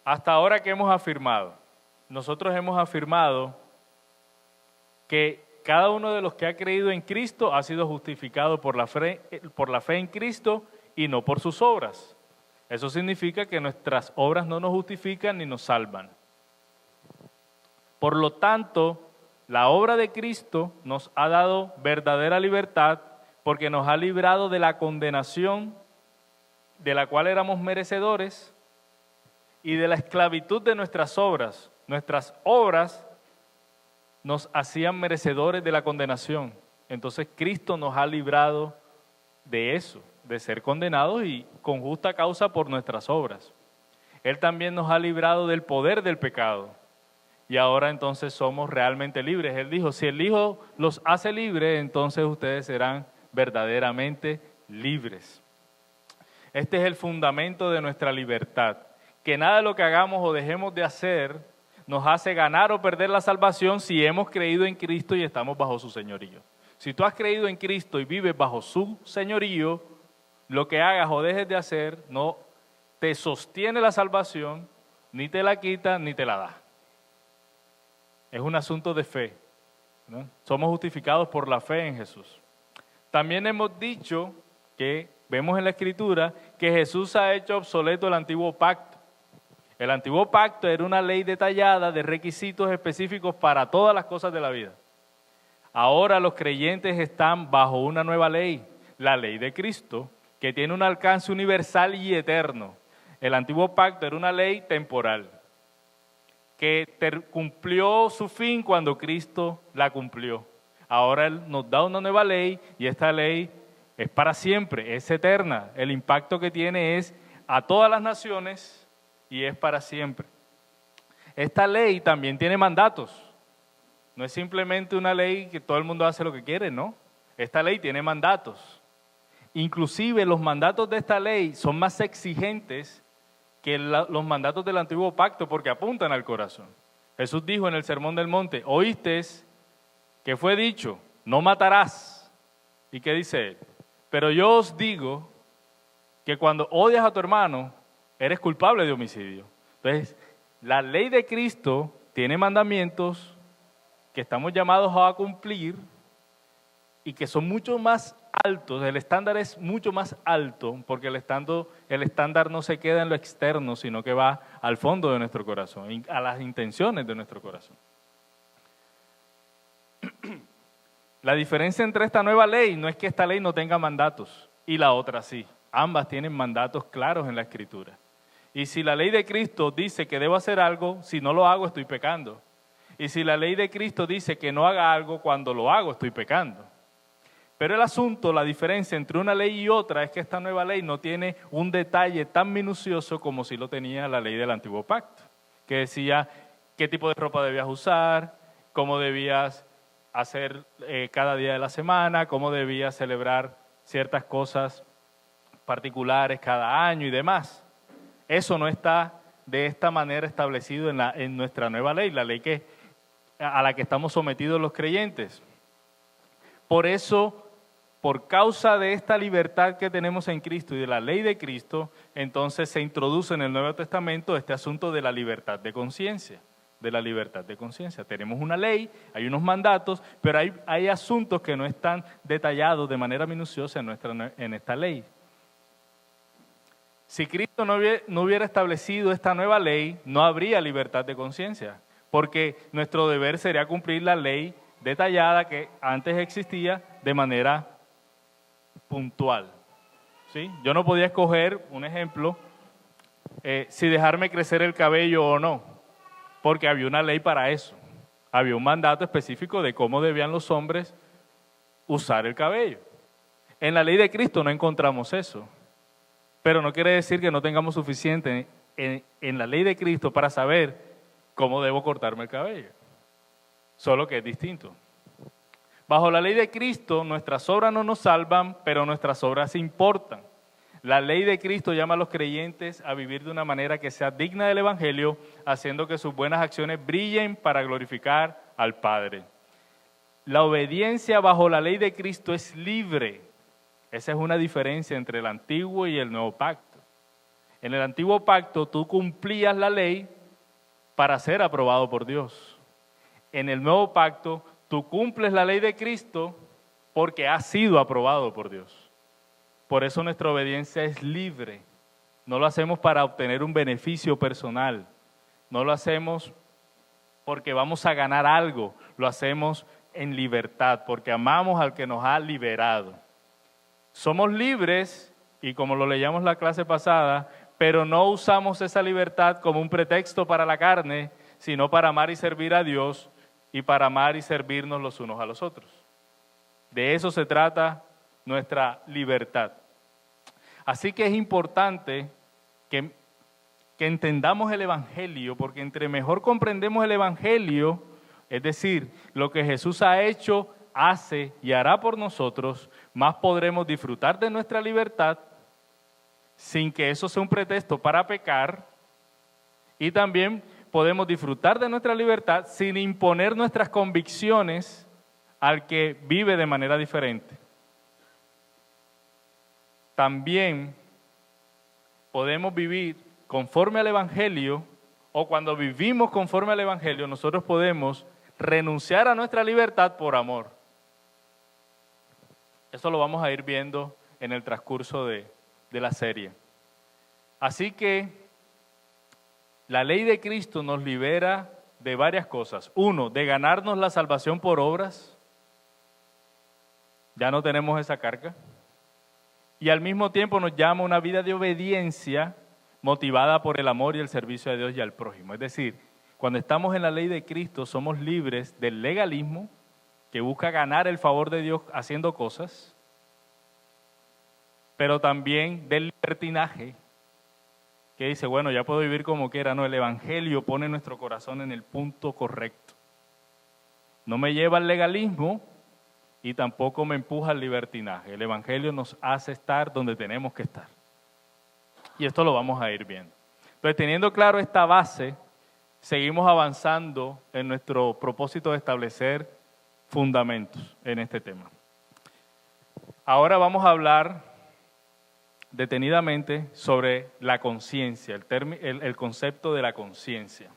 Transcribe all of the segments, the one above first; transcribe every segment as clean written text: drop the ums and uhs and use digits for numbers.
Hasta ahora, ¿qué hemos afirmado? Nosotros hemos afirmado que cada uno de los que ha creído en Cristo ha sido justificado por la fe en Cristo y no por sus obras. Eso significa que nuestras obras no nos justifican ni nos salvan. Por lo tanto, la obra de Cristo nos ha dado verdadera libertad porque nos ha librado de la condenación de la cual éramos merecedores y de la esclavitud de nuestras obras. Nuestras obras nos hacían merecedores de la condenación. Entonces Cristo nos ha librado de eso, de ser condenados y con justa causa por nuestras obras. Él también nos ha librado del poder del pecado. Y ahora entonces somos realmente libres. Él dijo, si el Hijo los hace libres, entonces ustedes serán verdaderamente libres. Este es el fundamento de nuestra libertad. Que nada de lo que hagamos o dejemos de hacer nos hace ganar o perder la salvación si hemos creído en Cristo y estamos bajo su señorío. Si tú has creído en Cristo y vives bajo su señorío, lo que hagas o dejes de hacer no te sostiene la salvación, ni te la quita, ni te la da. Es un asunto de fe, ¿no? Somos justificados por la fe en Jesús. También hemos dicho que, vemos en la Escritura, que Jesús ha hecho obsoleto el antiguo pacto. El antiguo pacto era una ley detallada de requisitos específicos para todas las cosas de la vida. Ahora los creyentes están bajo una nueva ley, la ley de Cristo, que tiene un alcance universal y eterno. El antiguo pacto era una ley temporal, que cumplió su fin cuando Cristo la cumplió. Ahora Él nos da una nueva ley y esta ley es para siempre, es eterna. El impacto que tiene es a todas las naciones y es para siempre. Esta ley también tiene mandatos. No es simplemente una ley que todo el mundo hace lo que quiere, ¿no? Esta ley tiene mandatos. Inclusive los mandatos de esta ley son más exigentes que los mandatos del antiguo pacto porque apuntan al corazón. Jesús dijo en el Sermón del Monte, oíste que fue dicho, no matarás. ¿Y qué dice él? Pero yo os digo que cuando odias a tu hermano, eres culpable de homicidio. Entonces, la ley de Cristo tiene mandamientos que estamos llamados a cumplir y que son mucho más altos, el estándar es mucho más alto porque el estándar no se queda en lo externo, sino que va al fondo de nuestro corazón, a las intenciones de nuestro corazón. La diferencia entre esta nueva ley no es que esta ley no tenga mandatos y la otra sí. Ambas tienen mandatos claros en la Escritura. Y si la ley de Cristo dice que debo hacer algo, si no lo hago estoy pecando. Y si la ley de Cristo dice que no haga algo, cuando lo hago estoy pecando. Pero el asunto, la diferencia entre una ley y otra es que esta nueva ley no tiene un detalle tan minucioso como si lo tenía la ley del antiguo pacto, que decía qué tipo de ropa debías usar, cómo debías hacer cada día de la semana, cómo debías celebrar ciertas cosas particulares cada año y demás. Eso no está de esta manera establecido en nuestra nueva ley, la ley a la que estamos sometidos los creyentes. Por eso, por causa de esta libertad que tenemos en Cristo y de la ley de Cristo, entonces se introduce en el Nuevo Testamento este asunto de la libertad de conciencia. Tenemos una ley, hay unos mandatos, pero hay asuntos que no están detallados de manera minuciosa en esta ley. Si Cristo no hubiera establecido esta nueva ley, no habría libertad de conciencia, porque nuestro deber sería cumplir la ley detallada que antes existía de manera puntual. ¿Sí? Yo no podía escoger, un ejemplo, si dejarme crecer el cabello o no, porque había una ley para eso. Había un mandato específico de cómo debían los hombres usar el cabello. En la ley de Cristo no encontramos eso, pero no quiere decir que no tengamos suficiente en la ley de Cristo para saber cómo debo cortarme el cabello, solo que es distinto. Bajo la ley de Cristo, nuestras obras no nos salvan, pero nuestras obras importan. La ley de Cristo llama a los creyentes a vivir de una manera que sea digna del Evangelio, haciendo que sus buenas acciones brillen para glorificar al Padre. La obediencia bajo la ley de Cristo es libre. Esa es una diferencia entre el antiguo y el nuevo pacto. En el antiguo pacto tú cumplías la ley para ser aprobado por Dios. En el nuevo pacto tú cumples la ley de Cristo porque has sido aprobado por Dios. Por eso nuestra obediencia es libre. No lo hacemos para obtener un beneficio personal. No lo hacemos porque vamos a ganar algo. Lo hacemos en libertad, porque amamos al que nos ha liberado. Somos libres, y como lo leíamos la clase pasada, pero no usamos esa libertad como un pretexto para la carne, sino para amar y servir a Dios y para amar y servirnos los unos a los otros. De eso se trata nuestra libertad. Así que es importante que entendamos el Evangelio, porque entre mejor comprendemos el Evangelio, es decir, lo que Jesús ha hecho, hace y hará por nosotros, más podremos disfrutar de nuestra libertad sin que eso sea un pretexto para pecar, y también podemos disfrutar de nuestra libertad sin imponer nuestras convicciones al que vive de manera diferente. También podemos vivir conforme al Evangelio, o cuando vivimos conforme al Evangelio, nosotros podemos renunciar a nuestra libertad por amor. Eso lo vamos a ir viendo en el transcurso de la serie. Así que la ley de Cristo nos libera de varias cosas. Uno, de ganarnos la salvación por obras. Ya no tenemos esa carga. Y al mismo tiempo nos llama a una vida de obediencia motivada por el amor y el servicio a Dios y al prójimo. Es decir, cuando estamos en la ley de Cristo somos libres del legalismo que busca ganar el favor de Dios haciendo cosas, pero también del libertinaje que dice, bueno, ya puedo vivir como quiera. No, el Evangelio pone nuestro corazón en el punto correcto. No me lleva al legalismo y tampoco me empuja al libertinaje. El Evangelio nos hace estar donde tenemos que estar. Y esto lo vamos a ir viendo. Entonces, teniendo claro esta base, seguimos avanzando en nuestro propósito de establecer fundamentos en este tema. Ahora vamos a hablar detenidamente sobre la conciencia, el concepto de la conciencia.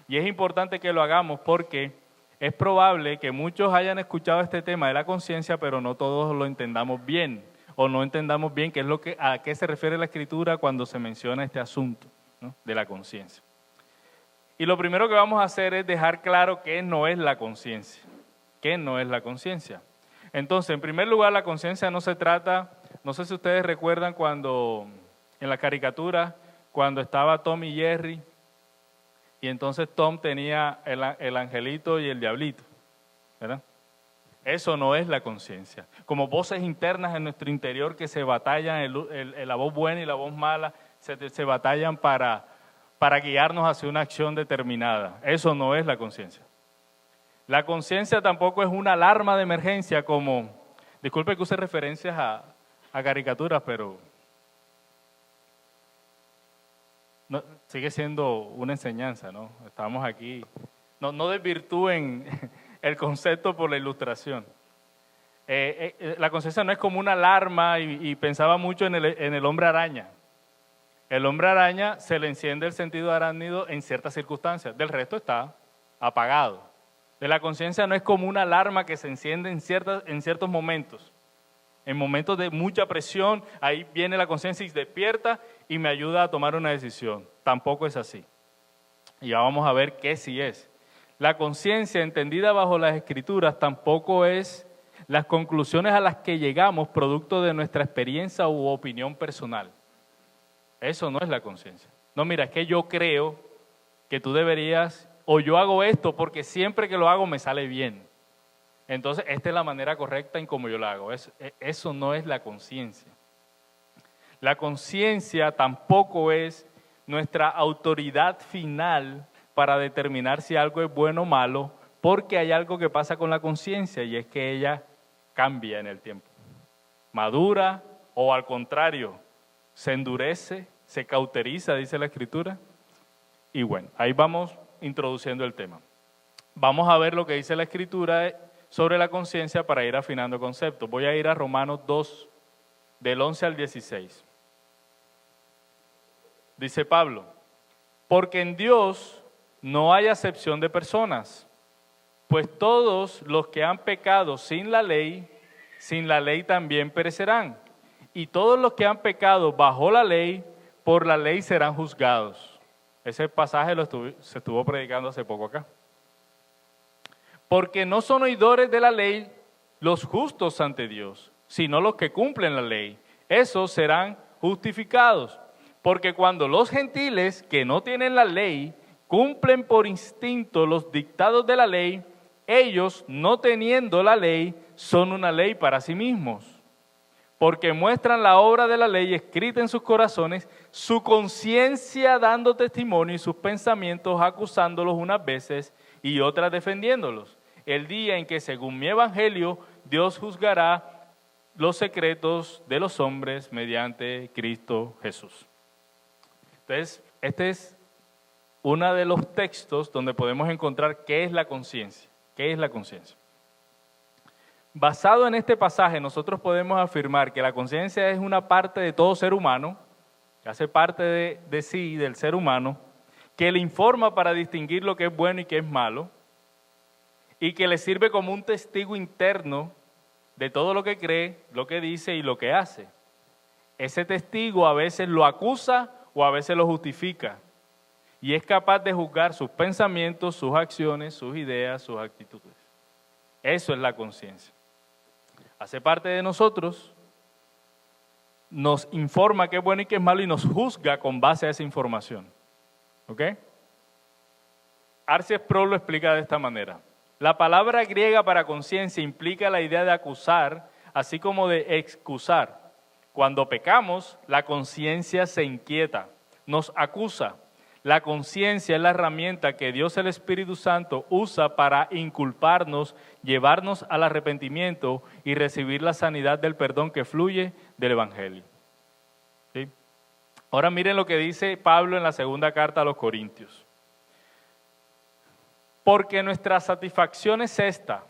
Y es importante que lo hagamos porque es probable que muchos hayan escuchado este tema de la conciencia, pero no todos lo entendamos bien, o no entendamos bien a qué se refiere la Escritura cuando se menciona este asunto, ¿no?, de la conciencia. Y lo primero que vamos a hacer es dejar claro qué no es la conciencia. ¿Qué no es la conciencia? Entonces, en primer lugar, la conciencia no se trata, no sé si ustedes recuerdan cuando, en la caricatura, cuando estaba Tom y Jerry, y entonces Tom tenía el angelito y el diablito, ¿verdad? Eso no es la conciencia. Como voces internas en nuestro interior que se batallan, la voz buena y la voz mala, se batallan para guiarnos hacia una acción determinada. Eso no es la conciencia. La conciencia tampoco es una alarma de emergencia como, disculpe que use referencias a caricaturas, pero no, sigue siendo una enseñanza, ¿no? Estamos aquí, no desvirtúen el concepto por la ilustración. La conciencia no es como una alarma y pensaba mucho en el hombre araña. El hombre araña se le enciende el sentido arácnido en ciertas circunstancias, del resto está apagado. De la conciencia no es como una alarma que se enciende en ciertos momentos. En momentos de mucha presión, ahí viene la conciencia y despierta y me ayuda a tomar una decisión. Tampoco es así. Y ya vamos a ver qué sí es. La conciencia, entendida bajo las Escrituras, tampoco es las conclusiones a las que llegamos producto de nuestra experiencia u opinión personal. Eso no es la conciencia. No, mira, es que yo creo que tú deberías, o yo hago esto porque siempre que lo hago me sale bien. Entonces, esta es la manera correcta en cómo yo lo hago. Eso no es la conciencia. La conciencia tampoco es nuestra autoridad final para determinar si algo es bueno o malo, porque hay algo que pasa con la conciencia y es que ella cambia en el tiempo. Madura o al contrario, se endurece, se cauteriza, dice la Escritura. Y bueno, ahí vamos introduciendo el tema. Vamos a ver lo que dice la Escritura sobre la conciencia para ir afinando conceptos. Voy a ir a Romanos 2, del 11 al 16. Dice Pablo, porque en Dios no hay acepción de personas, pues todos los que han pecado sin la ley también perecerán. Y todos los que han pecado bajo la ley, por la ley serán juzgados. Ese pasaje se estuvo predicando hace poco acá. Porque no son oidores de la ley los justos ante Dios, sino los que cumplen la ley. Esos serán justificados. Porque cuando los gentiles que no tienen la ley cumplen por instinto los dictados de la ley, ellos, no teniendo la ley, son una ley para sí mismos. Porque muestran la obra de la ley escrita en sus corazones, su conciencia dando testimonio y sus pensamientos acusándolos unas veces y otras defendiéndolos. El día en que, según mi evangelio, Dios juzgará los secretos de los hombres mediante Cristo Jesús. Entonces, este es uno de los textos donde podemos encontrar qué es la conciencia. ¿Qué es la conciencia? Basado en este pasaje, nosotros podemos afirmar que la conciencia es una parte de todo ser humano, que hace parte de sí, del ser humano, que le informa para distinguir lo que es bueno y qué es malo, y que le sirve como un testigo interno de todo lo que cree, lo que dice y lo que hace. Ese testigo a veces lo acusa o a veces lo justifica, y es capaz de juzgar sus pensamientos, sus acciones, sus ideas, sus actitudes. Eso es la conciencia. Hace parte de nosotros, nos informa qué es bueno y qué es malo y nos juzga con base a esa información. ¿Ok? R.C. Sproul lo explica de esta manera. La palabra griega para conciencia implica la idea de acusar, así como de excusar. Cuando pecamos, la conciencia se inquieta, nos acusa. La conciencia es la herramienta que Dios el Espíritu Santo usa para inculparnos, llevarnos al arrepentimiento y recibir la sanidad del perdón que fluye del Evangelio. ¿Sí? Ahora miren lo que dice Pablo en la segunda carta a los Corintios. Porque nuestra satisfacción es esta,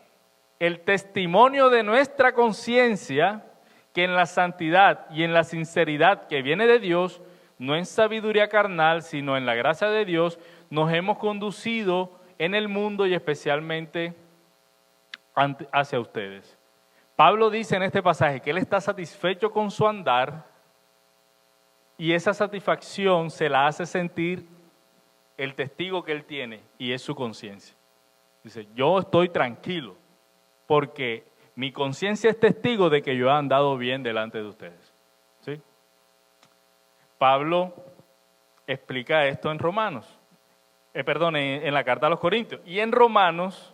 el testimonio de nuestra conciencia, que en la santidad y en la sinceridad que viene de Dios, no en sabiduría carnal, sino en la gracia de Dios, nos hemos conducido en el mundo y especialmente hacia ustedes. Pablo dice en este pasaje que él está satisfecho con su andar y esa satisfacción se la hace sentir el testigo que él tiene y es su conciencia. Dice, yo estoy tranquilo porque mi conciencia es testigo de que yo he andado bien delante de ustedes. ¿Sí? Pablo explica esto en en la carta a los Corintios. Y en Romanos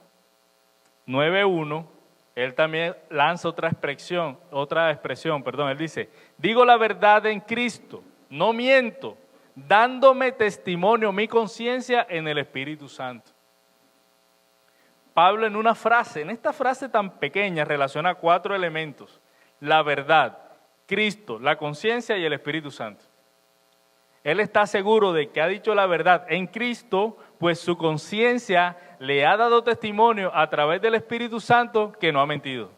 9:1, él también lanza otra expresión. Él dice, digo la verdad en Cristo, no miento, dándome testimonio mi conciencia en el Espíritu Santo. Pablo en esta frase tan pequeña relaciona 4 elementos: la verdad, Cristo, la conciencia y el Espíritu Santo. Él está seguro de que ha dicho la verdad en Cristo, pues su conciencia le ha dado testimonio a través del Espíritu Santo que no ha mentido.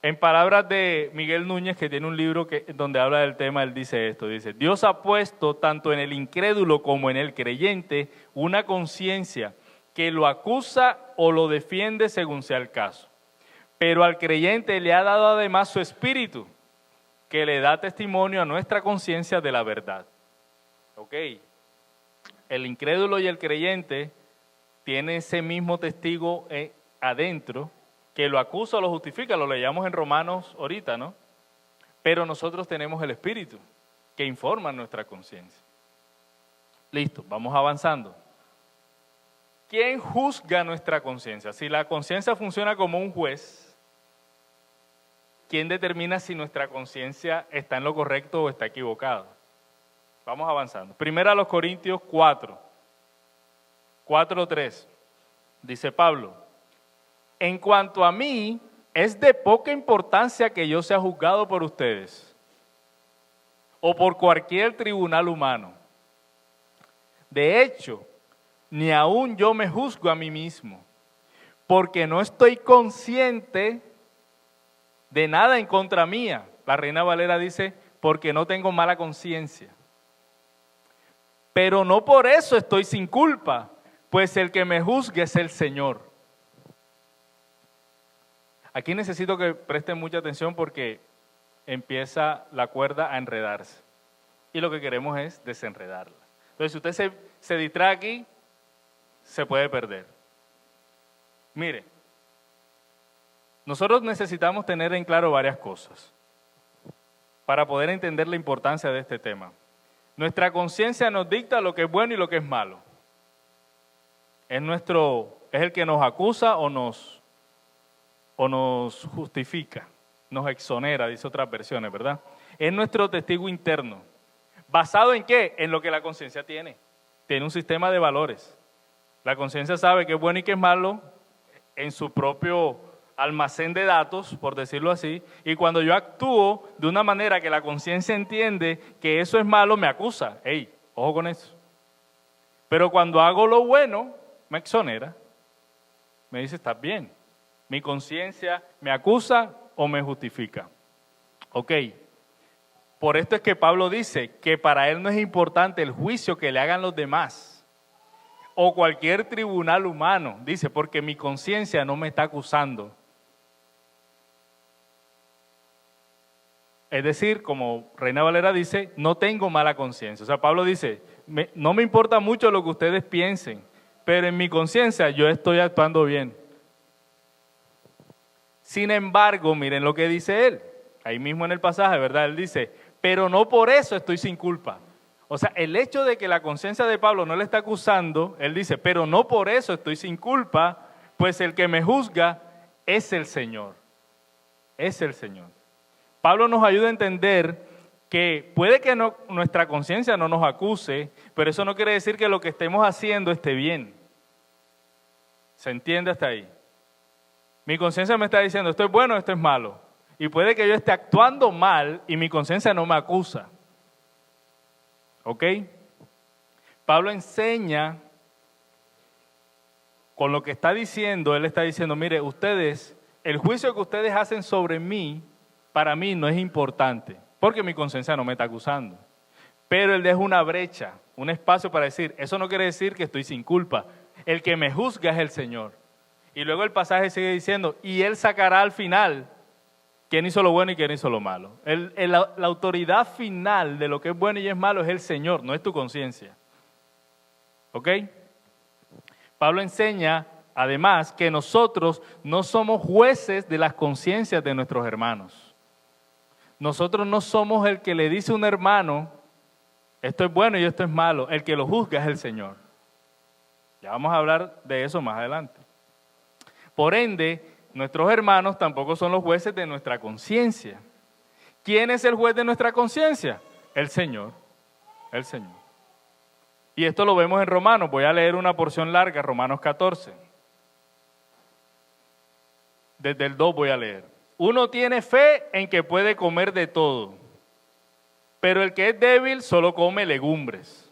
En palabras de Miguel Núñez, que tiene un libro donde habla del tema, él dice esto, dice, Dios ha puesto tanto en el incrédulo como en el creyente una conciencia que lo acusa o lo defiende según sea el caso. Pero al creyente le ha dado además su espíritu, que le da testimonio a nuestra conciencia de la verdad. ¿Ok? El incrédulo y el creyente tienen ese mismo testigo adentro, que lo acusa o lo justifica, lo leíamos en Romanos ahorita, ¿no? Pero nosotros tenemos el Espíritu, que informa nuestra conciencia. Listo, vamos avanzando. ¿Quién juzga nuestra conciencia? Si la conciencia funciona como un juez, ¿quién determina si nuestra conciencia está en lo correcto o está equivocada? Vamos avanzando. Primera a los Corintios 4:3. Dice Pablo, en cuanto a mí, es de poca importancia que yo sea juzgado por ustedes o por cualquier tribunal humano. De hecho, ni aún yo me juzgo a mí mismo, porque no estoy consciente de nada en contra mía. La Reina Valera dice, porque no tengo mala conciencia. Pero no por eso estoy sin culpa, pues el que me juzgue es el Señor. Aquí necesito que presten mucha atención porque empieza la cuerda a enredarse. Y lo que queremos es desenredarla. Entonces, si usted se distrae aquí, se puede perder. Mire, nosotros necesitamos tener en claro varias cosas para poder entender la importancia de este tema. Nuestra conciencia nos dicta lo que es bueno y lo que es malo. Es el que nos acusa o nos justifica, nos exonera, dice otras versiones, ¿verdad? Es nuestro testigo interno. ¿Basado en qué? En lo que la conciencia tiene. Tiene un sistema de valores. La conciencia sabe qué es bueno y qué es malo en su propio almacén de datos, por decirlo así, y cuando yo actúo de una manera que la conciencia entiende que eso es malo, me acusa. ¡Ey, ojo con eso! Pero cuando hago lo bueno, me exonera. Me dice, estás bien. Mi conciencia me acusa o me justifica. Ok. Por esto es que Pablo dice que para él no es importante el juicio que le hagan los demás o cualquier tribunal humano. Dice, porque mi conciencia no me está acusando. Es decir, como Reina Valera dice, no tengo mala conciencia. O sea, Pablo dice, no me importa mucho lo que ustedes piensen, pero en mi conciencia yo estoy actuando bien. Sin embargo, miren lo que dice él, ahí mismo en el pasaje, ¿verdad? Él dice, pero no por eso estoy sin culpa. O sea, el hecho de que la conciencia de Pablo no le está acusando, él dice, pero no por eso estoy sin culpa, pues el que me juzga es el Señor. Es el Señor. Pablo nos ayuda a entender que puede que nuestra conciencia no nos acuse, pero eso no quiere decir que lo que estemos haciendo esté bien. ¿Se entiende hasta ahí? Mi conciencia me está diciendo, esto es bueno, esto es malo. Y puede que yo esté actuando mal y mi conciencia no me acusa. ¿Ok? Pablo enseña, con lo que está diciendo, él está diciendo, mire, ustedes, el juicio que ustedes hacen sobre mí, para mí no es importante, porque mi conciencia no me está acusando. Pero él deja una brecha, un espacio para decir, eso no quiere decir que estoy sin culpa. El que me juzga es el Señor. Y luego el pasaje sigue diciendo, y él sacará al final quién hizo lo bueno y quién hizo lo malo. La autoridad final de lo que es bueno y es malo es el Señor, no es tu conciencia. ¿Ok? Pablo enseña, además, que nosotros no somos jueces de las conciencias de nuestros hermanos. Nosotros no somos el que le dice a un hermano, esto es bueno y esto es malo. El que lo juzga es el Señor. Ya vamos a hablar de eso más adelante. Por ende, nuestros hermanos tampoco son los jueces de nuestra conciencia. ¿Quién es el juez de nuestra conciencia? El Señor. El Señor. Y esto lo vemos en Romanos. Voy a leer una porción larga, Romanos 14. Desde el 2 voy a leer. Uno tiene fe en que puede comer de todo, pero el que es débil solo come legumbres.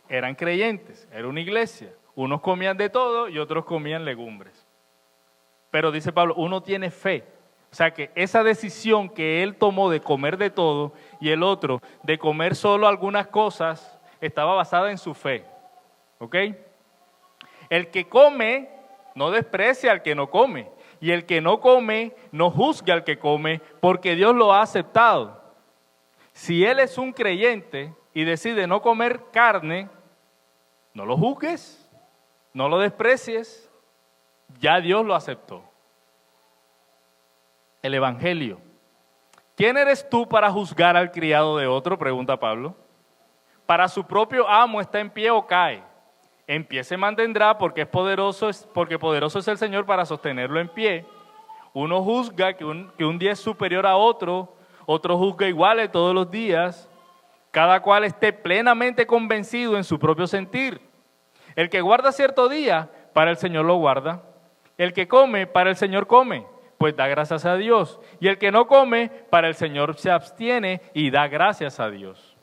Eran creyentes, era una iglesia. Unos comían de todo y otros comían legumbres. Pero dice Pablo, uno tiene fe. O sea que esa decisión que él tomó de comer de todo y el otro de comer solo algunas cosas estaba basada en su fe. ¿Ok? El que come no desprecia al que no come. Y el que no come no juzga al que come porque Dios lo ha aceptado. Si él es un creyente y decide no comer carne, no lo juzgues, no lo desprecies, ya Dios lo aceptó. El Evangelio. ¿Quién eres tú para juzgar al criado de otro? Pregunta Pablo. Para su propio amo está en pie o cae. En pie se mantendrá porque poderoso es el Señor para sostenerlo en pie. Uno juzga que un día es superior a otro juzga iguales todos los días. Cada cual esté plenamente convencido en su propio sentir. El que guarda cierto día, para el Señor lo guarda. El que come, para el Señor come, pues da gracias a Dios. Y el que no come, para el Señor se abstiene y da gracias a Dios.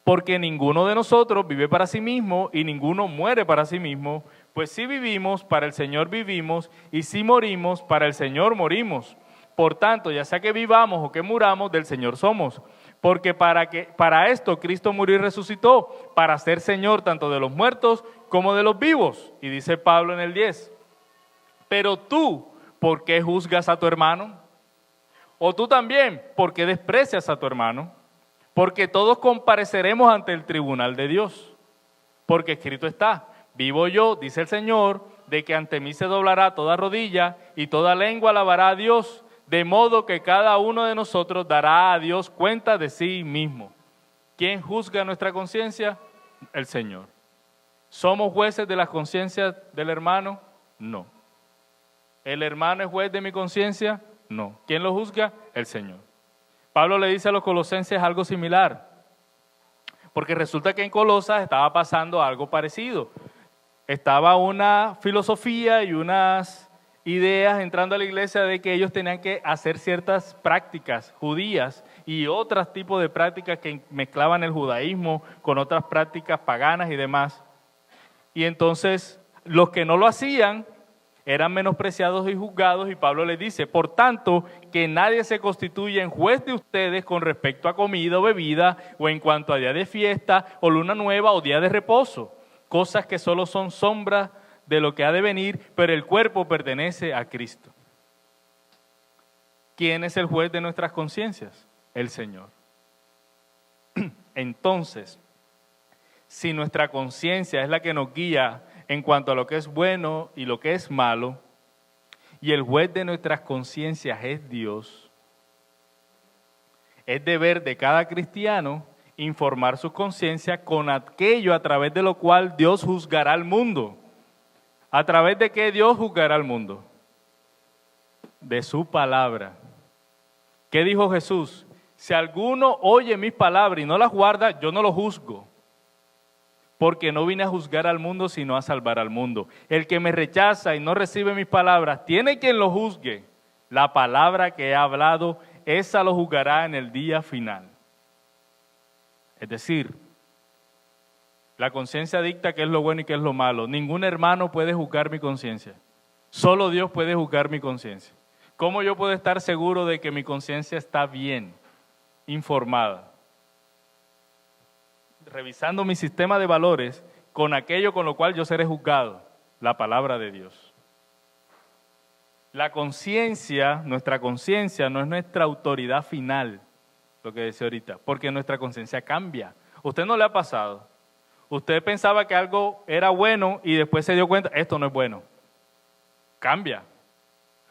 Porque ninguno de nosotros vive para sí mismo y ninguno muere para sí mismo, pues si vivimos, para el Señor vivimos, y si morimos, para el Señor morimos. Por tanto, ya sea que vivamos o que muramos, del Señor somos. Porque para esto Cristo murió y resucitó, para ser Señor tanto de los muertos como de los vivos. Y dice Pablo en el 10, pero tú, ¿por qué juzgas a tu hermano? O tú también, ¿por qué desprecias a tu hermano? Porque todos compareceremos ante el tribunal de Dios. Porque escrito está, vivo yo, dice el Señor, de que ante mí se doblará toda rodilla y toda lengua alabará a Dios, de modo que cada uno de nosotros dará a Dios cuenta de sí mismo. ¿Quién juzga nuestra conciencia? El Señor. ¿Somos jueces de las conciencias del hermano? No. ¿El hermano es juez de mi conciencia? No. ¿Quién lo juzga? El Señor. Pablo le dice a los colosenses algo similar, porque resulta que en Colosas estaba pasando algo parecido. Estaba una filosofía y unas ideas entrando a la iglesia de que ellos tenían que hacer ciertas prácticas judías y otros tipos de prácticas que mezclaban el judaísmo con otras prácticas paganas y demás. Y entonces los que no lo hacían eran menospreciados y juzgados, y Pablo les dice, por tanto, que nadie se constituya en juez de ustedes con respecto a comida o bebida, o en cuanto a día de fiesta, o luna nueva, o día de reposo, cosas que solo son sombras de lo que ha de venir, pero el cuerpo pertenece a Cristo. ¿Quién es el juez de nuestras conciencias? El Señor. Entonces, si nuestra conciencia es la que nos guía en cuanto a lo que es bueno y lo que es malo, y el juez de nuestras conciencias es Dios, es deber de cada cristiano informar su conciencia con aquello a través de lo cual Dios juzgará al mundo. ¿A través de qué Dios juzgará al mundo? De su palabra. ¿Qué dijo Jesús? Si alguno oye mis palabras y no las guarda, yo no lo juzgo. Porque no vine a juzgar al mundo, sino a salvar al mundo. El que me rechaza y no recibe mis palabras, tiene quien lo juzgue. La palabra que he hablado, esa lo juzgará en el día final. Es decir, la conciencia dicta qué es lo bueno y qué es lo malo. Ningún hermano puede juzgar mi conciencia. Solo Dios puede juzgar mi conciencia. ¿Cómo yo puedo estar seguro de que mi conciencia está bien informada? Revisando mi sistema de valores con aquello con lo cual yo seré juzgado, la palabra de Dios. La conciencia, nuestra conciencia no es nuestra autoridad final, lo que decía ahorita, porque nuestra conciencia cambia. ¿Usted no le ha pasado? Usted pensaba que algo era bueno y después se dio cuenta, esto no es bueno. Cambia.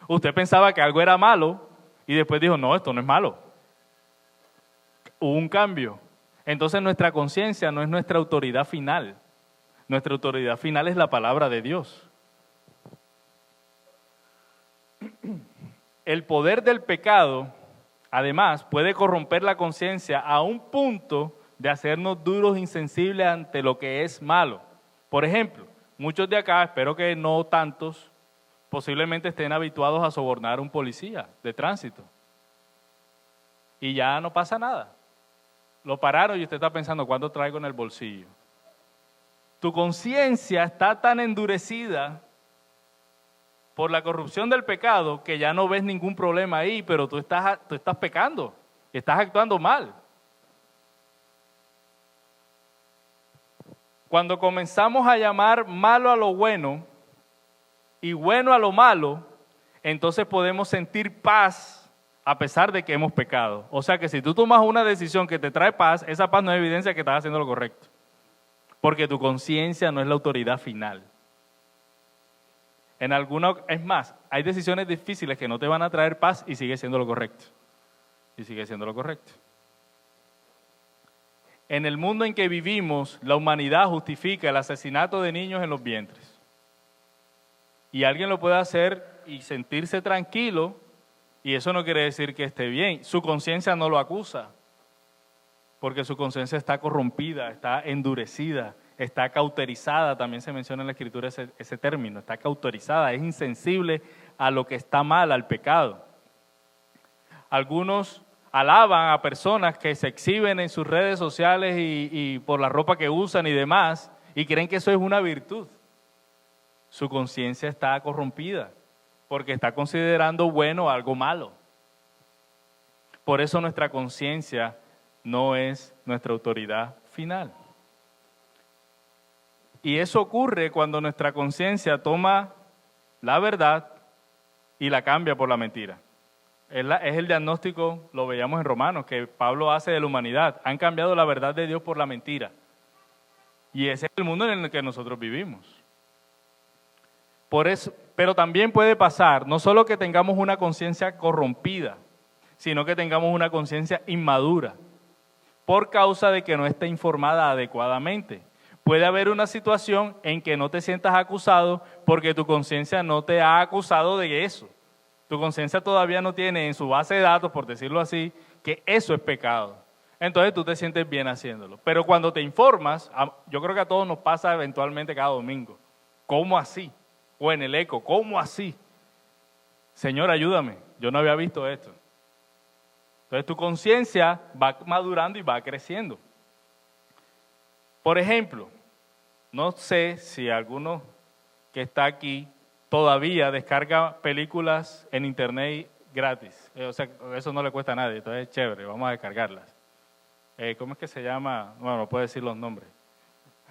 Usted pensaba que algo era malo y después dijo, no, esto no es malo. Hubo un cambio. Entonces nuestra conciencia no es nuestra autoridad final. Nuestra autoridad final es la palabra de Dios. El poder del pecado, además, puede corromper la conciencia a un punto de hacernos duros e insensibles ante lo que es malo. Por ejemplo, muchos de acá, espero que no tantos, posiblemente estén habituados a sobornar a un policía de tránsito. Y ya no pasa nada. Lo pararon y usted está pensando, ¿cuánto traigo en el bolsillo? Tu conciencia está tan endurecida por la corrupción del pecado que ya no ves ningún problema ahí, pero tú estás pecando, estás actuando mal. Cuando comenzamos a llamar malo a lo bueno y bueno a lo malo, entonces podemos sentir paz a pesar de que hemos pecado. O sea que si tú tomas una decisión que te trae paz, esa paz no es evidencia que estás haciendo lo correcto. Porque tu conciencia no es la autoridad final. Es más, hay decisiones difíciles que no te van a traer paz y sigue siendo lo correcto. Y sigue siendo lo correcto. En el mundo en que vivimos, la humanidad justifica el asesinato de niños en los vientres. Y alguien lo puede hacer y sentirse tranquilo, y eso no quiere decir que esté bien. Su conciencia no lo acusa, porque su conciencia está corrompida, está endurecida, está cauterizada. También se menciona en la Escritura ese término, está cauterizada, es insensible a lo que está mal, al pecado. Algunos alaban a personas que se exhiben en sus redes sociales y por la ropa que usan y demás, y creen que eso es una virtud. Su conciencia está corrompida, porque está considerando bueno algo malo. Por eso nuestra conciencia no es nuestra autoridad final. Y eso ocurre cuando nuestra conciencia toma la verdad y la cambia por la mentira. Es el diagnóstico, lo veíamos en Romanos, que Pablo hace de la humanidad. Han cambiado la verdad de Dios por la mentira. Y ese es el mundo en el que nosotros vivimos. Por eso, pero también puede pasar, no solo que tengamos una conciencia corrompida, sino que tengamos una conciencia inmadura, por causa de que no esté informada adecuadamente. Puede haber una situación en que no te sientas acusado porque tu conciencia no te ha acusado de eso. Tu conciencia todavía no tiene en su base de datos, por decirlo así, que eso es pecado. Entonces tú te sientes bien haciéndolo. Pero cuando te informas, yo creo que a todos nos pasa eventualmente cada domingo. ¿Cómo así? O en el eco, ¿cómo así? Señor, ayúdame, yo no había visto esto. Entonces tu conciencia va madurando y va creciendo. Por ejemplo, no sé si alguno que está aquí todavía descarga películas en internet gratis. O sea, eso no le cuesta a nadie, entonces es chévere, vamos a descargarlas. ¿Cómo es que se llama? Bueno, no puedo decir los nombres.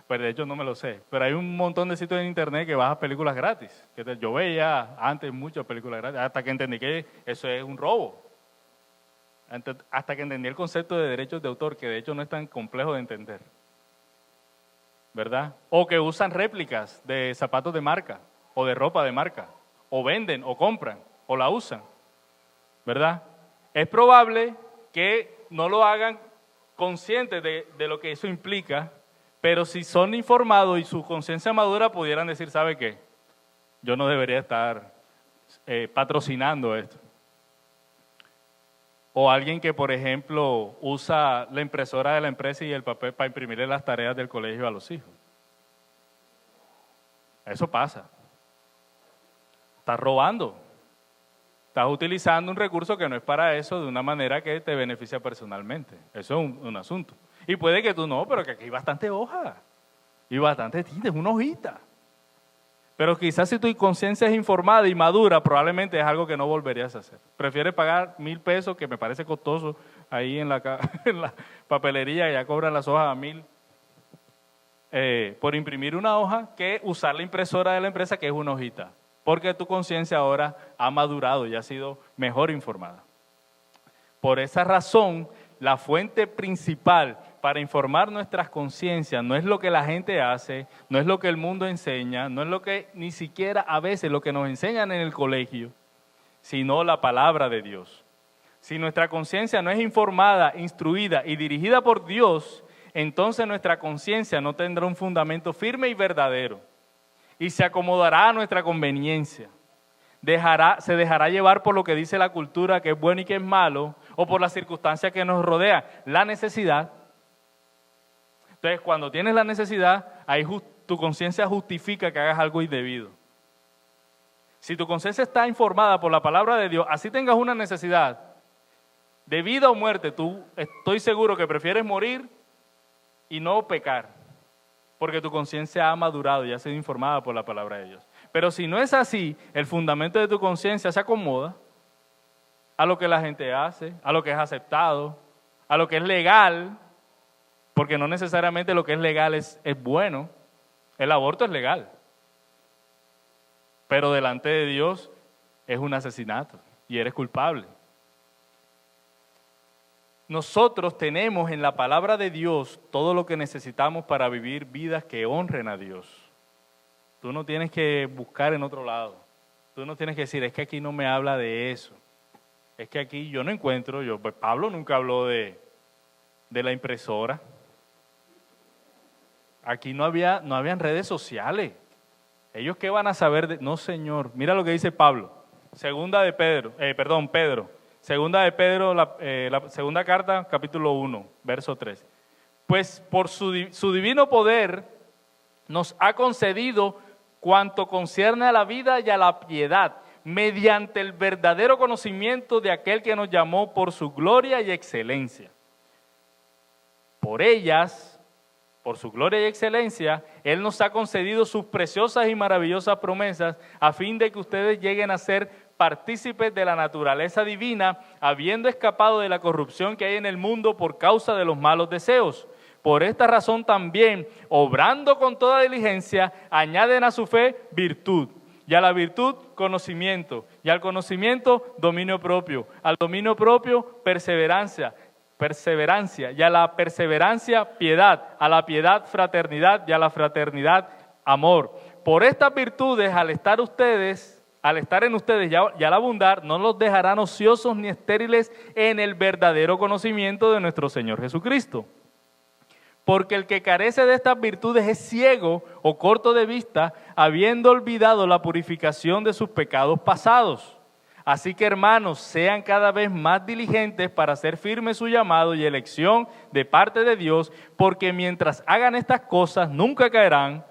Pues de hecho no me lo sé. Pero hay un montón de sitios en internet que bajan películas gratis. Yo veía antes muchas películas gratis, hasta que entendí que eso es un robo. Hasta que entendí el concepto de derechos de autor, que de hecho no es tan complejo de entender. ¿Verdad? O que usan réplicas de zapatos de marca, o de ropa de marca, o venden, o compran, o la usan. ¿Verdad? Es probable que no lo hagan conscientes de lo que eso implica, pero si son informados y su conciencia madura, pudieran decir, ¿sabe qué? Yo no debería estar patrocinando esto. O alguien que, por ejemplo, usa la impresora de la empresa y el papel para imprimirle las tareas del colegio a los hijos. Eso pasa. Estás robando. Estás utilizando un recurso que no es para eso de una manera que te beneficia personalmente. Eso es un asunto. Y puede que tú no, pero que aquí hay bastante hoja y bastante tinta, es una hojita. Pero quizás si tu conciencia es informada y madura, probablemente es algo que no volverías a hacer. Prefieres pagar $1,000, que me parece costoso, ahí en la papelería, ya cobran las hojas a $1,000, por imprimir una hoja, que usar la impresora de la empresa, que es una hojita. Porque tu conciencia ahora ha madurado y ha sido mejor informada. Por esa razón, la fuente principal para informar nuestras conciencias no es lo que la gente hace, no es lo que el mundo enseña, no es lo que ni siquiera a veces lo que nos enseñan en el colegio, sino la palabra de Dios. Si nuestra conciencia no es informada, instruida y dirigida por Dios, entonces nuestra conciencia no tendrá un fundamento firme y verdadero y se acomodará a nuestra conveniencia. Se dejará llevar por lo que dice la cultura que es bueno y que es malo, o por las circunstancias que nos rodean, la necesidad. Entonces, cuando tienes la necesidad, ahí tu conciencia justifica que hagas algo indebido. Si tu conciencia está informada por la palabra de Dios, así tengas una necesidad de vida o muerte, tú estoy seguro que prefieres morir y no pecar, porque tu conciencia ha madurado y ha sido informada por la palabra de Dios. Pero si no es así, el fundamento de tu conciencia se acomoda a lo que la gente hace, a lo que es aceptado, a lo que es legal, porque no necesariamente lo que es legal es bueno. El aborto es legal, pero delante de Dios es un asesinato y eres culpable. Nosotros tenemos en la palabra de Dios todo lo que necesitamos para vivir vidas que honren a Dios. Tú no tienes que buscar en otro lado. Tú no tienes que decir, es que aquí no me habla de eso. Es que aquí yo no encuentro, pues Pablo nunca habló de la impresora. Aquí no habían redes sociales. ¿Ellos qué van a saber? No, Señor. Mira lo que dice Pablo. Pedro. Segunda de Pedro, la segunda carta, capítulo 1, verso 3. Pues por su divino poder nos ha concedido cuanto concierne a la vida y a la piedad, mediante el verdadero conocimiento de aquel que nos llamó por su gloria y excelencia. Por su gloria y excelencia, Él nos ha concedido sus preciosas y maravillosas promesas, a fin de que ustedes lleguen a ser partícipes de la naturaleza divina, habiendo escapado de la corrupción que hay en el mundo por causa de los malos deseos. Por esta razón también, obrando con toda diligencia, añaden a su fe virtud, y a la virtud conocimiento, y al conocimiento dominio propio, al dominio propio perseverancia, y a la perseverancia piedad, a la piedad fraternidad, y a la fraternidad amor. Por estas virtudes, al estar en ustedes y al abundar, no los dejarán ociosos ni estériles en el verdadero conocimiento de nuestro Señor Jesucristo. Porque el que carece de estas virtudes es ciego o corto de vista, habiendo olvidado la purificación de sus pecados pasados. Así que, hermanos, sean cada vez más diligentes para hacer firme su llamado y elección de parte de Dios, porque mientras hagan estas cosas nunca caerán,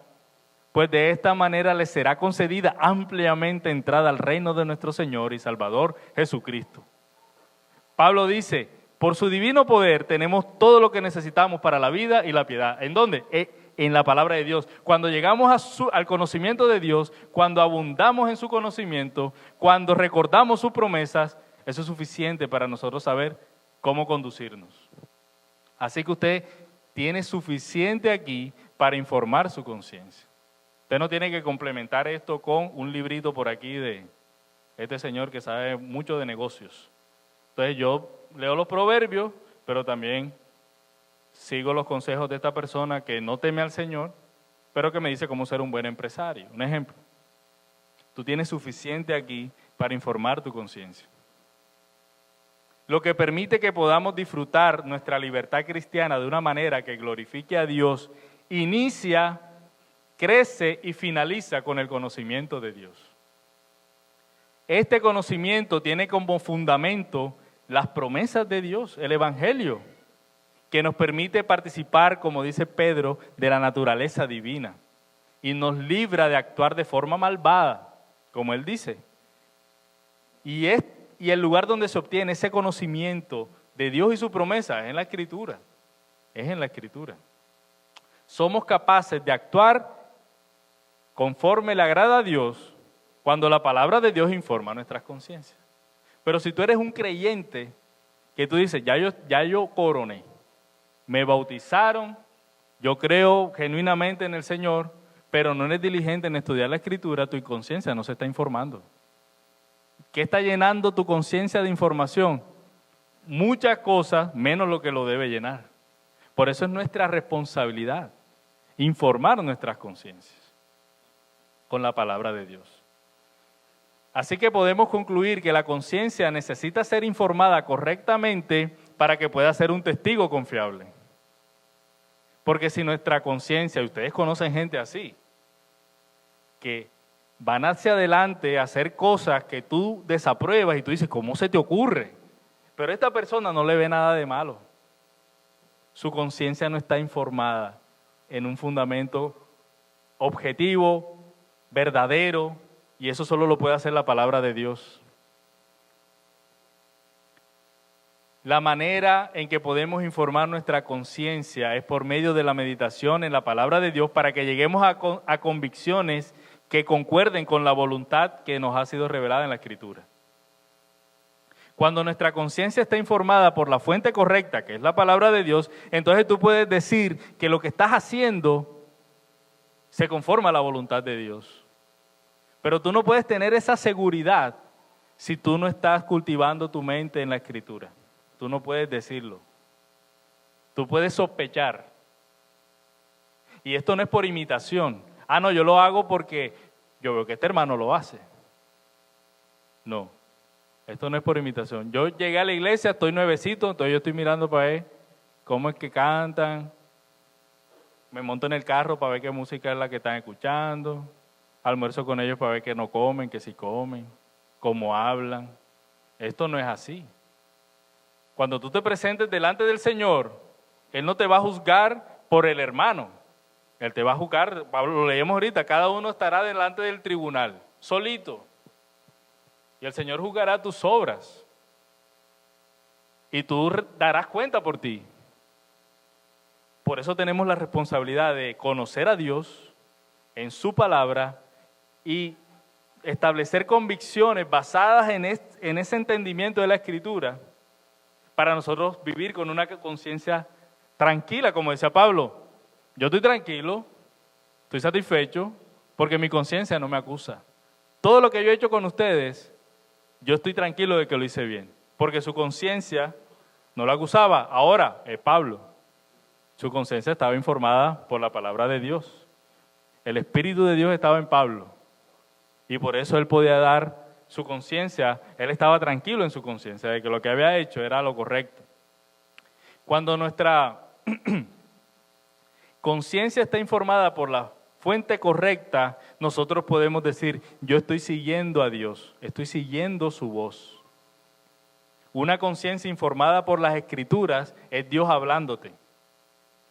pues de esta manera les será concedida ampliamente entrada al reino de nuestro Señor y Salvador Jesucristo. Pablo dice: por su divino poder tenemos todo lo que necesitamos para la vida y la piedad. ¿En dónde? En la palabra de Dios. Cuando llegamos al conocimiento de Dios, cuando abundamos en su conocimiento, cuando recordamos sus promesas, eso es suficiente para nosotros saber cómo conducirnos. Así que usted tiene suficiente aquí para informar su conciencia. Usted no tiene que complementar esto con un librito por aquí de este señor que sabe mucho de negocios. Entonces yo leo los proverbios, pero también sigo los consejos de esta persona que no teme al Señor, pero que me dice cómo ser un buen empresario. Un ejemplo. Tú tienes suficiente aquí para informar tu conciencia. Lo que permite que podamos disfrutar nuestra libertad cristiana de una manera que glorifique a Dios, inicia, crece y finaliza con el conocimiento de Dios. Este conocimiento tiene como fundamento las promesas de Dios, el Evangelio, que nos permite participar, como dice Pedro, de la naturaleza divina y nos libra de actuar de forma malvada, como él dice. Y el lugar donde se obtiene ese conocimiento de Dios y su promesa es en la Escritura. Es en la Escritura. Somos capaces de actuar conforme le agrada a Dios cuando la palabra de Dios informa nuestras conciencias. Pero si tú eres un creyente que tú dices, ya yo coroné, me bautizaron, yo creo genuinamente en el Señor, pero no eres diligente en estudiar la Escritura, tu conciencia no se está informando. ¿Qué está llenando tu conciencia de información? Muchas cosas, menos lo que lo debe llenar. Por eso es nuestra responsabilidad informar nuestras conciencias con la palabra de Dios. Así que podemos concluir que la conciencia necesita ser informada correctamente para que pueda ser un testigo confiable. Porque si nuestra conciencia, y ustedes conocen gente así, que van hacia adelante a hacer cosas que tú desapruebas y tú dices, ¿cómo se te ocurre? Pero esta persona no le ve nada de malo. Su conciencia no está informada en un fundamento objetivo, verdadero, y eso solo lo puede hacer la palabra de Dios. La manera en que podemos informar nuestra conciencia es por medio de la meditación en la palabra de Dios para que lleguemos a convicciones que concuerden con la voluntad que nos ha sido revelada en la Escritura. Cuando nuestra conciencia está informada por la fuente correcta, que es la palabra de Dios, entonces tú puedes decir que lo que estás haciendo se conforma a la voluntad de Dios. Pero tú no puedes tener esa seguridad si tú no estás cultivando tu mente en la Escritura. Tú no puedes decirlo. Tú puedes sospechar. Y esto no es por imitación. No, yo lo hago porque yo veo que este hermano lo hace. No, esto no es por imitación. Yo llegué a la iglesia, estoy nuevecito, entonces yo estoy mirando para ver cómo es que cantan. Me monto en el carro para ver qué música es la que están escuchando. Almuerzo con ellos para ver que no comen, que sí comen, cómo hablan. Esto no es así. Cuando tú te presentes delante del Señor, Él no te va a juzgar por el hermano. Él te va a juzgar, Pablo, lo leemos ahorita, cada uno estará delante del tribunal, solito. Y el Señor juzgará tus obras. Y tú darás cuenta por ti. Por eso tenemos la responsabilidad de conocer a Dios en su palabra y establecer convicciones basadas en ese entendimiento de la Escritura, para nosotros vivir con una conciencia tranquila, como decía Pablo. Yo estoy tranquilo, estoy satisfecho, porque mi conciencia no me acusa. Todo lo que yo he hecho con ustedes, yo estoy tranquilo de que lo hice bien, porque su conciencia no lo acusaba. Ahora, Pablo, su conciencia estaba informada por la palabra de Dios. El Espíritu de Dios estaba en Pablo, y por eso él podía dar su conciencia, él estaba tranquilo en su conciencia, de que lo que había hecho era lo correcto. Cuando nuestra conciencia está informada por la fuente correcta, nosotros podemos decir, yo estoy siguiendo a Dios, estoy siguiendo su voz. Una conciencia informada por las Escrituras es Dios hablándote.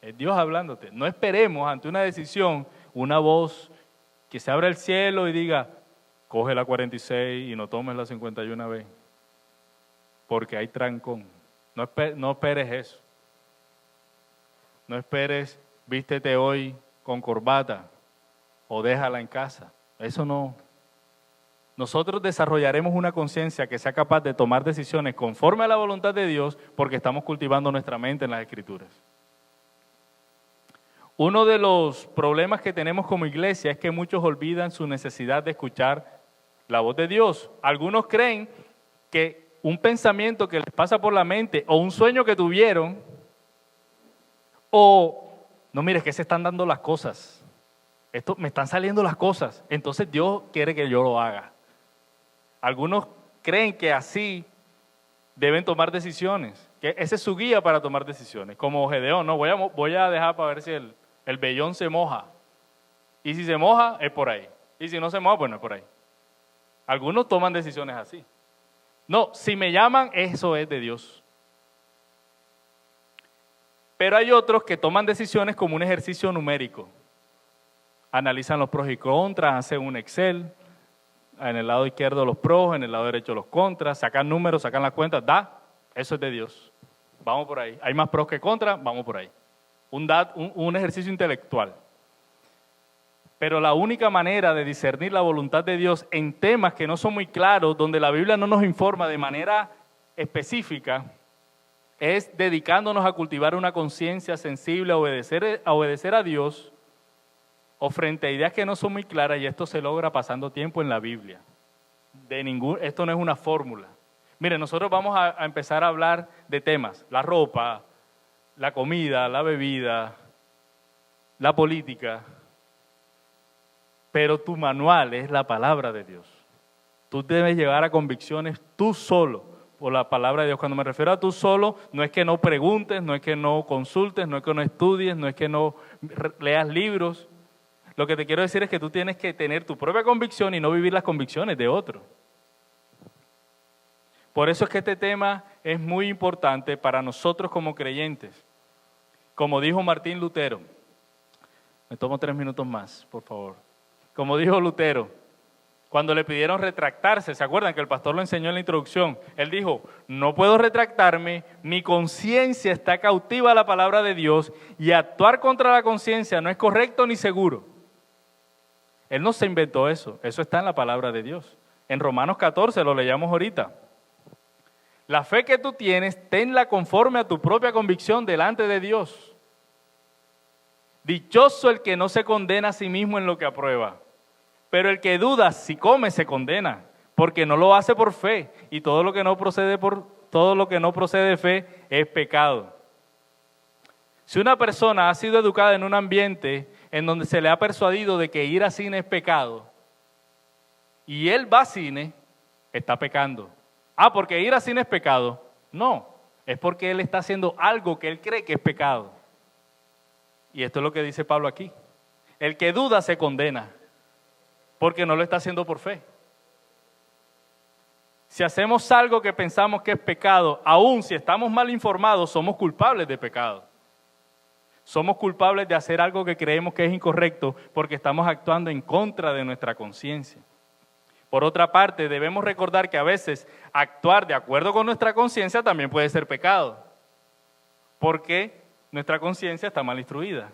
Es Dios hablándote. No esperemos ante una decisión una voz que se abra el cielo y diga, coge la 46 y no tomes la 51B, porque hay trancón. No esperes eso. No esperes, vístete hoy con corbata o déjala en casa. Eso no. Nosotros desarrollaremos una conciencia que sea capaz de tomar decisiones conforme a la voluntad de Dios porque estamos cultivando nuestra mente en las Escrituras. Uno de los problemas que tenemos como iglesia es que muchos olvidan su necesidad de escuchar la voz de Dios. Algunos creen que un pensamiento que les pasa por la mente o un sueño que tuvieron o, no, mire, es que se están dando las cosas. Me están saliendo las cosas, entonces Dios quiere que yo lo haga. Algunos creen que así deben tomar decisiones, que esa es su guía para tomar decisiones, como Gedeón, no, voy a dejar para ver si el vellón se moja, y si se moja es por ahí, y si no se moja pues no es por ahí. Algunos toman decisiones así. No, si me llaman, eso es de Dios. Pero hay otros que toman decisiones como un ejercicio numérico. Analizan los pros y contras, hacen un Excel, en el lado izquierdo los pros, en el lado derecho los contras, sacan números, sacan las cuentas, eso es de Dios. Vamos por ahí. Hay más pros que contras, vamos por ahí. Un ejercicio intelectual. Pero la única manera de discernir la voluntad de Dios en temas que no son muy claros, donde la Biblia no nos informa de manera específica, es dedicándonos a cultivar una conciencia sensible, a obedecer a Dios, o frente a ideas que no son muy claras, y esto se logra pasando tiempo en la Biblia. Esto no es una fórmula. Mire, nosotros vamos a empezar a hablar de temas, la ropa, la comida, la bebida, la política, pero tu manual es la palabra de Dios. Tú debes llegar a convicciones tú solo por la palabra de Dios. Cuando me refiero a tú solo, no es que no preguntes, no es que no consultes, no es que no estudies, no es que no leas libros. Lo que te quiero decir es que tú tienes que tener tu propia convicción y no vivir las convicciones de otro. Por eso es que este tema es muy importante para nosotros como creyentes. Como dijo Martín Lutero, me tomo 3 minutos más, por favor. Como dijo Lutero, cuando le pidieron retractarse, ¿se acuerdan que el pastor lo enseñó en la introducción? Él dijo, no puedo retractarme, mi conciencia está cautiva a la palabra de Dios y actuar contra la conciencia no es correcto ni seguro. Él no se inventó eso está en la palabra de Dios. En Romanos 14, lo leíamos ahorita. La fe que tú tienes, tenla conforme a tu propia convicción delante de Dios. Dichoso el que no se condena a sí mismo en lo que aprueba, pero el que duda si come se condena, porque no lo hace por fe, y todo lo que no procede de fe es pecado. Si una persona ha sido educada en un ambiente en donde se le ha persuadido de que ir a cine es pecado, y él va a cine, está pecando. Porque ir a cine es pecado. No, es porque él está haciendo algo que él cree que es pecado. Y esto es lo que dice Pablo aquí. El que duda se condena, porque no lo está haciendo por fe. Si hacemos algo que pensamos que es pecado, aun si estamos mal informados, somos culpables de pecado. Somos culpables de hacer algo que creemos que es incorrecto porque estamos actuando en contra de nuestra conciencia. Por otra parte, debemos recordar que a veces actuar de acuerdo con nuestra conciencia también puede ser pecado, porque nuestra conciencia está mal instruida.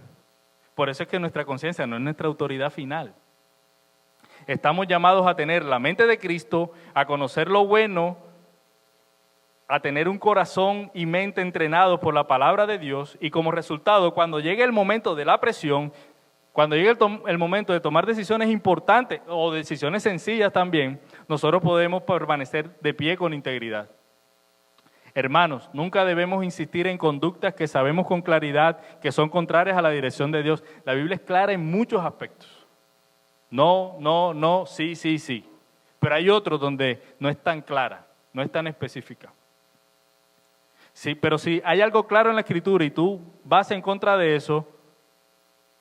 Por eso es que nuestra conciencia no es nuestra autoridad final. Estamos llamados a tener la mente de Cristo, a conocer lo bueno, a tener un corazón y mente entrenados por la palabra de Dios, y como resultado, cuando llegue el momento de la presión, cuando llegue el momento de tomar decisiones importantes o decisiones sencillas también, nosotros podemos permanecer de pie con integridad. Hermanos, nunca debemos insistir en conductas que sabemos con claridad que son contrarias a la dirección de Dios. La Biblia es clara en muchos aspectos. No, no, no, sí, sí, sí. Pero hay otros donde no es tan clara, no es tan específica. Sí, pero si hay algo claro en la Escritura y tú vas en contra de eso,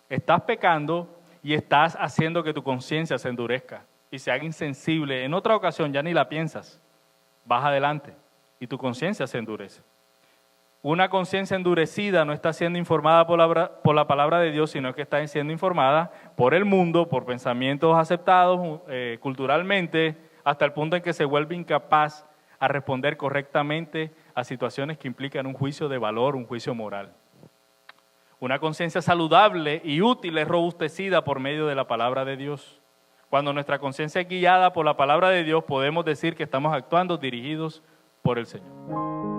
estás pecando y estás haciendo que tu conciencia se endurezca y se haga insensible. En otra ocasión ya ni la piensas, vas adelante y tu conciencia se endurece. Una conciencia endurecida no está siendo informada por la palabra de Dios, sino que está siendo informada por el mundo, por pensamientos aceptados culturalmente, hasta el punto en que se vuelve incapaz a responder correctamente a situaciones que implican un juicio de valor, un juicio moral. Una conciencia saludable y útil es robustecida por medio de la palabra de Dios. Cuando nuestra conciencia es guiada por la palabra de Dios, podemos decir que estamos actuando dirigidos por el Señor.